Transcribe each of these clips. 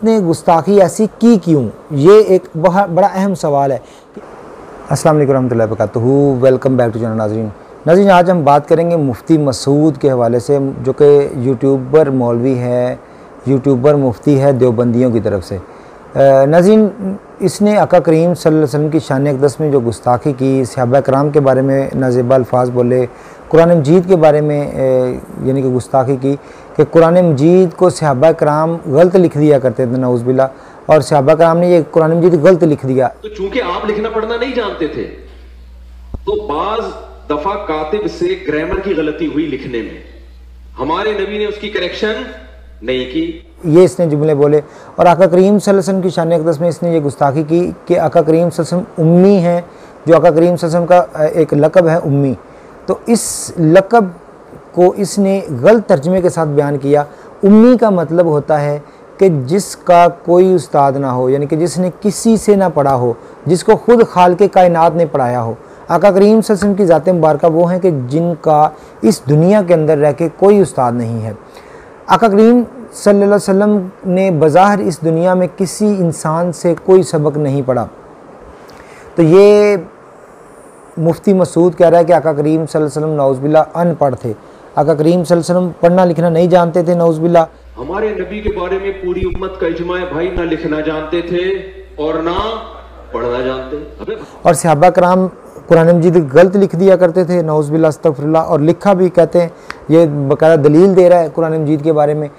इसने गुस्ताखी ऐसी की क्यों, ये एक बहुत बड़ा अहम सवाल है। अस्सलाम वालेकुम रहमतुल्लाहि व बरकातहू। वेलकम बैक टू चैनल नाज़रीन। आज हम बात करेंगे मुफ्ती मसूद के हवाले से, जो कि यूट्यूबर मौलवी है, यूट्यूबर मुफ्ती है देवबंदियों की तरफ से। नाज़रीन, इसने आका करीम सल्लल्लाहु अलैहि वसल्लम की शान अक़दस में जो गुस्ताखी की, सहाबा कराम के बारे में नाज़ेबा अल्फाज बोले, कुरान मजीद के बारे में यानी कि गुस्ताखी की कि कुरान मजीद को सहाबा कराम गलत लिख दिया करते थे नऊज़ुबिल्लाह, और सहाबा कराम ने ये कुरान मजीद गलत लिख दिया। तो चूंकि आप लिखना पढ़ना नहीं जानते थे, तो बाज दफा कातिब से ग्रामर की गलती हुई लिखने में, हमारे नबी ने उसकी करेक्शन नहीं की। ये इसने जुमले बोले, और आका करीम सल्लल्लाहु अलैहि वसल्लम की शान अक़दस में इसने ये गुस्ताखी की कि आका करीम सल्लल्लाहु अलैहि वसल्लम उम्मी हैं, जो आका करीम सल्लल्लाहु अलैहि वसल्लम का एक लक़ब है उम्मी। तो इस लक़ब को इसने गलत तर्जमे के साथ बयान किया। उम्मी का मतलब होता है कि जिसका कोई उस्ताद ना हो, यानी कि जिसने किसी से ना पढ़ा हो, जिसको खुद खालिक़े कायनात ने पढ़ाया हो। आका करीम सल्लल्लाहु अलैहि वसल्लम की ज़ात मुबारका वो हैं कि जिनका इस दुनिया के अंदर रह के कोई उस्ताद नहीं है। आका करीम सल्लल्लाहु अलैहि वसल्लम ने बज़ाहिर इस दुनिया में किसी इंसान से कोई सबक नहीं पढ़ा। तो ये मुफ्ती मसूद कह रहा है कि आका करीम सल्लल्लाहु अलैहि वसल्लम नऊज़ुबिल्लाह अनपढ़ थे। आका करीम सल्लल्लाहु अलैहि वसल्लम पढ़ना लिखना नहीं जानते थे नऊज़ुबिल्लाह। हमारे नबी के बारे में पूरी उम्मत का इजमा है भाई, ना लिखना जानते थे और ना पढ़ना जानते। और सहाबा कराम कुरान मजीद गलत लिख दिया करते थे नऊज़ुबिल्लाह अस्तग़फिरुल्लाह, और लिखा भी कहते हैं, ये बाकायदा दलील दे रहा है कुरान मजीद के बारे में।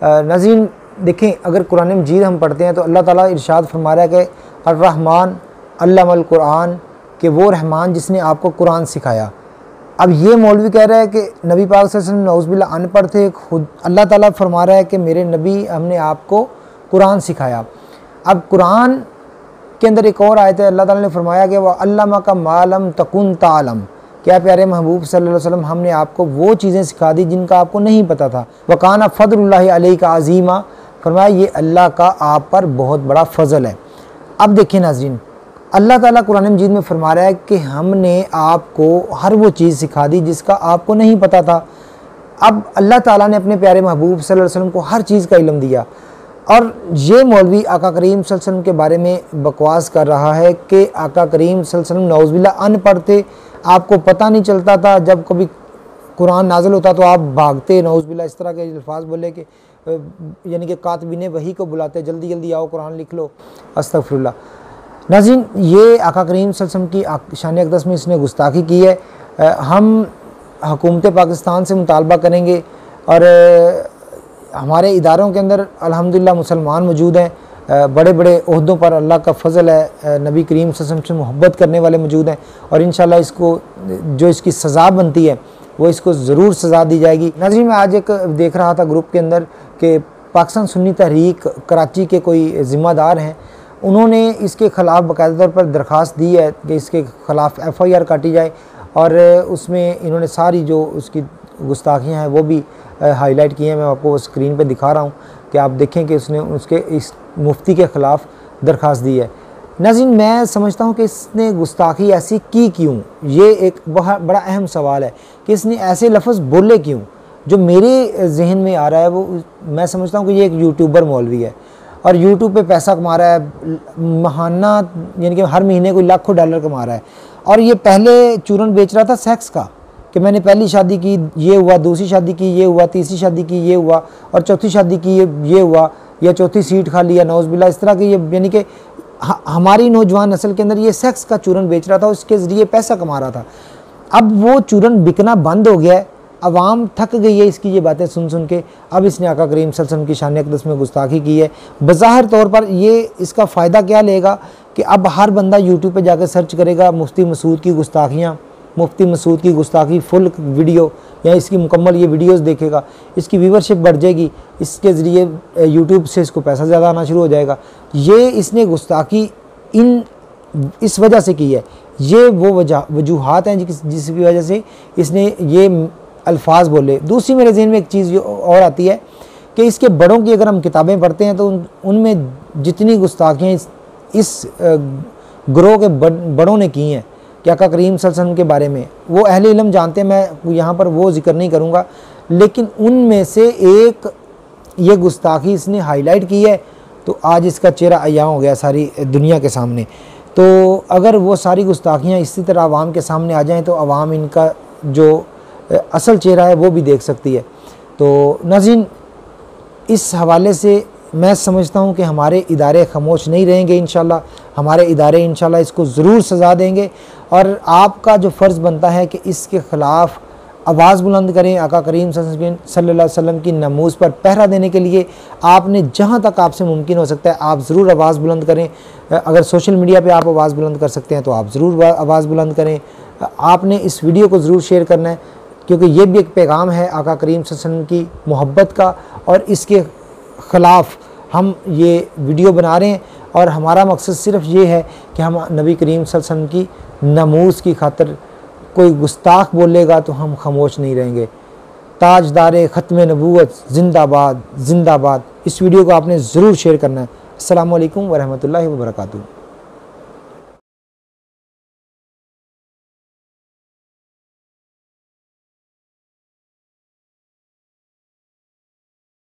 नाज़रीन देखें, अगर कुरान मजीद हम पढ़ते हैं तो अल्लाह ताला इरशाद फरमा रहा है कि अर्रहमान अल्लमल कुरान, कि वो रहमान जिसने आपको कुरान सिखाया। अब ये मौलवी कह रहा है कि नबी पाक सल्लल्लाहु अलैहि वसल्लम नऊज़ुबिल्लाह अनपढ़ थे। खुद अल्लाह ताला फरमा रहा है कि मेरे नबी हमने आपको कुरान सिखाया। अब कुरान के अंदर एक और आयत है, अल्लाह ताला ने फरमाया कि वह अल्लमा का मालम तकुन तालम, क्या प्यारे महबूब सल्लल्लाहु अलैहि वसल्लम हमने आपको वो चीज़ें सिखा दी जिनका आपको नहीं पता था। वकाना फ़ज़लुल्लाहि अलैका अज़ीमा, फरमाया ये अल्लाह का आप पर बहुत बड़ा फ़ज़ल है। अब देखिए नाज़रीन, अल्लाह ताला कुरान मजीद में फरमा रहा है कि हमने आपको हर वो चीज़ सिखा दी जिसका आपको नहीं पता था। अब अल्लाह ताला ने अपने प्यारे महबूब सल्लल्लाहु अलैहि वसल्लम को हर चीज़ का इल्म दिया, और ये मौलवी आका करीम सल्लल्लाहु अलैहि वसल्लम के बारे में बकवास कर रहा है कि आका करीम सल्लल्लाहु अलैहि वसल्लम नऊज़ुबिल्लाह अनपढ़ थे, आपको पता नहीं चलता था, जब कभी कुरान नाज़िल होता तो आप भागते नऊज़ुबिल्लाह। इस तरह के अल्फाज बोले कि यानी कि कातिबिन वही को बुलाते, जल्दी जल्दी आओ कुरान लिख लो, अस्तग़फिरुल्लाह। नाज़रीन, ये आका करीम सल्लल्लाहु अलैहि वसल्लम की शान अक़दस में इसने गुस्ताखी की है। हम हुकूमत पाकिस्तान से मुतालबा करेंगे, और हमारे इदारों के अंदर अल्हम्दुलिल्लाह मुसलमान मौजूद हैं, बड़े बड़े ओहदों पर अल्लाह का फ़ज़ल है, नबी करीम सल्लल्लाहु अलैहि वसल्लम से मोहब्बत करने वाले मौजूद हैं, और इंशाअल्लाह इसको जो इसकी सज़ा बनती है वो इसको ज़रूर सज़ा दी जाएगी। नाज़रीन, मैं आज एक देख रहा था ग्रुप के अंदर कि पाकिस्तान सुन्नी तहरीक कराची के कोई ज़िम्मेदार हैं, उन्होंने इसके ख़िलाफ़ बाकायदा तौर पर दरख्वास्त दी है कि इसके ख़िलाफ़ FIR काटी जाए, और उसमें इन्होंने सारी जो उसकी गुस्ताखियाँ हैं वो भी हाईलाइट की हैं। मैं आपको स्क्रीन पे दिखा रहा हूँ कि आप देखें कि उसने उसके इस मुफ्ती के ख़िलाफ़ दरख्वास्त दी है। नाज़रीन, मैं समझता हूँ कि इसने गुस्ताखी ऐसी की क्यों, ये एक बहुत बड़ा अहम सवाल है कि इसने ऐसे लफ्ज़ बोले क्यों। जो मेरे जहन में आ रहा है वो, मैं समझता हूँ कि ये एक यूट्यूबर मौलवी है, और यूट्यूब पे पैसा कमा रहा है महाना, यानी कि हर महीने कोई लाखों डॉलर कमा रहा है। और ये पहले चूरन बेच रहा था सेक्स का, कि मैंने पहली शादी की ये हुआ, दूसरी शादी की ये हुआ, तीसरी शादी की ये हुआ, और चौथी शादी की ये हुआ, या चौथी सीट खा लिया नौज़ुबिल्लाह। इस तरह के ये यानी कि हमारी नौजवान नस्ल के अंदर ये सेक्स का चूरन बेच रहा था, उसके ज़रिए पैसा कमा रहा था। अब वो चूरन बिकना बंद हो गया है, अवाम थक गई है इसकी ये बातें सुन सुन के। अब इसने आका करीम सल्लल्लाहु अलैहि वसल्लम की शान अक़दस में गुस्ताखी की है। बज़ाहिर तौर पर ये इसका फ़ायदा क्या लेगा कि अब हर बंदा यूट्यूब पे जाकर सर्च करेगा मुफ्ती मसूद की गुस्ताखियाँ, मुफ्ती मसूद की गुस्ताखी फुल वीडियो या इसकी मुकम्मल ये वीडियोस देखेगा, इसकी व्यूवरशिप बढ़ जाएगी, इसके ज़रिए यूट्यूब से इसको पैसा ज़्यादा आना शुरू हो जाएगा। ये इसने गुस्ताखी इस वजह से की है, ये वो वजूहात हैं जिसकी वजह से इसने ये अल्फाज बोले। दूसरी मेरे जहन में एक चीज़ और आती है कि इसके बड़ों की अगर हम किताबें पढ़ते हैं तो उनमें जितनी गुस्ताखियाँ इस ग्रोह के बड़ों ने की हैं कि आका करीम सल्लल्लाहु अलैहि वसल्लम के बारे में, वो अहले इल्म जानते हैं, मैं यहाँ पर वो जिक्र नहीं करूँगा, लेकिन उनमें से एक ये गुस्ताखी इसने हाईलाइट की है तो आज इसका चेहरा अय्या हो गया सारी दुनिया के सामने। तो अगर वो सारी गुस्ताखियाँ इसी तरह आवाम के सामने आ जाएँ तो आवाम इनका जो असल चेहरा है वो भी देख सकती है। तो नाज़रीन, इस हवाले से मैं समझता हूँ कि हमारे इदारे खामोश नहीं रहेंगे। इंशाल्लाह हमारे इदारे इंशाल्लाह इसको ज़रूर सज़ा देंगे और आपका जो फ़र्ज़ बनता है कि इसके ख़िलाफ़ आवाज़ बुलंद करें। आका करीम सल्लल्लाहु अलैहि वसल्लम की नमूज़ पर पहरा देने के लिए आपने जहाँ तक आपसे मुमकिन हो सकता है आप ज़रूर आवाज़ बुलंद करें। अगर सोशल मीडिया पे आप आवाज़ बुलंद कर सकते हैं तो आप ज़रूर आवाज़ बुलंद करें। आपने इस वीडियो को ज़रूर शेयर करना है, क्योंकि ये भी एक पैगाम है आका करीम सल्लल्लाहु अलैहि वसल्लम की मोहब्बत का, और इसके ख़िलाफ़ हम ये वीडियो बना रहे हैं। और हमारा मकसद सिर्फ़ ये है कि हम नबी करीम सल्लल्लाहु अलैहि वसल्लम की नमूज़ की खातिर कोई गुस्ताख बोलेगा तो हम खामोश नहीं रहेंगे। ताजदार ख़त्म नबूवत जिंदाबाद जिंदाबाद। इस वीडियो को आपने ज़रूर शेयर करना है। अस्सलामु अलैकुम व रहमतुल्लाहि व बरकातुहू।